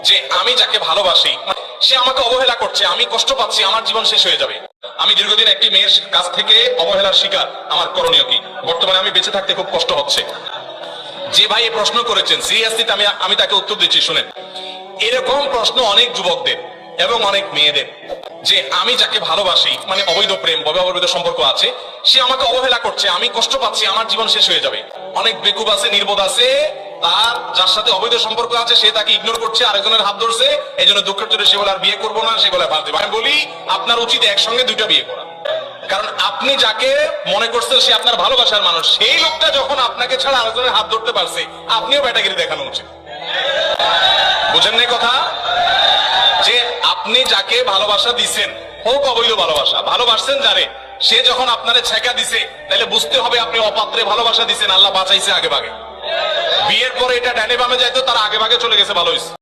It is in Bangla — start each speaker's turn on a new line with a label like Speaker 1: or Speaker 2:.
Speaker 1: যে আমি যাকে ভালোবাসি সে আমাকে অবহেলা করছে, আমি কষ্ট পাচ্ছি, আমার জীবন শেষ হয়ে যাবে। আমি দীর্ঘদিন একটি মেয়ের কাছ থেকে অবহেলার শিকার, আমার করণীয় কি? বর্তমানে আমি বেঁচে থাকতে খুব কষ্ট হচ্ছে। যে ভাই এই প্রশ্ন করেছেন, সিরিয়াসলি আমি তাকে উত্তর দিচ্ছি, শুনেন। এরকম প্রশ্ন অনেক যুবকদের এবং অনেক মেয়েদের, যে আমি যাকে ভালোবাসি, মানে অবৈধ প্রেম, অবৈধ সম্পর্ক আছে, সে আমাকে অবহেলা করছে, আমি কষ্ট পাচ্ছি, আমার জীবন শেষ হয়ে যাবে। অনেক বেকুব আছে, নির্বোধ আছে, তার যার সাথে অবৈধ সম্পর্ক আছে সে তাকে ইগনোর করছে, আরেকজনের হাত ধরছে, এই জন্য দুঃখের জন্য সে বলে আর বিয়ে করবো না, সে বলে ফাঁস দেবে। আমি বলি আপনার উচিত একসঙ্গে দুইটা বিয়ে করা। কারণ আপনি যাকে মনে করছেন সে আপনার ভালোবাসার মানুষ, সেই লোকটা যখন আপনাকে ছাড়া আরেকজনের হাত ধরতে পারছে, আপনিও ব্যাটাগিরি দেখানো উচিত। বুঝেন নাই কথা? যে আপনি যাকে ভালোবাসা দিচ্ছেন, হোক অবৈধ ভালোবাসা, ভালোবাসছেন যারে, সে যখন আপনারে ছেঁকা দিছে, তাহলে বুঝতে হবে আপনি অপাত্রে ভালোবাসা দিচ্ছেন, আল্লাহ বাঁচাইছে আগে ভাগে। বিয়ের পরে এটা ডানে বামে যাইতো, তার আগে ভাগে চলে গেছে, ভালো হয়েছে।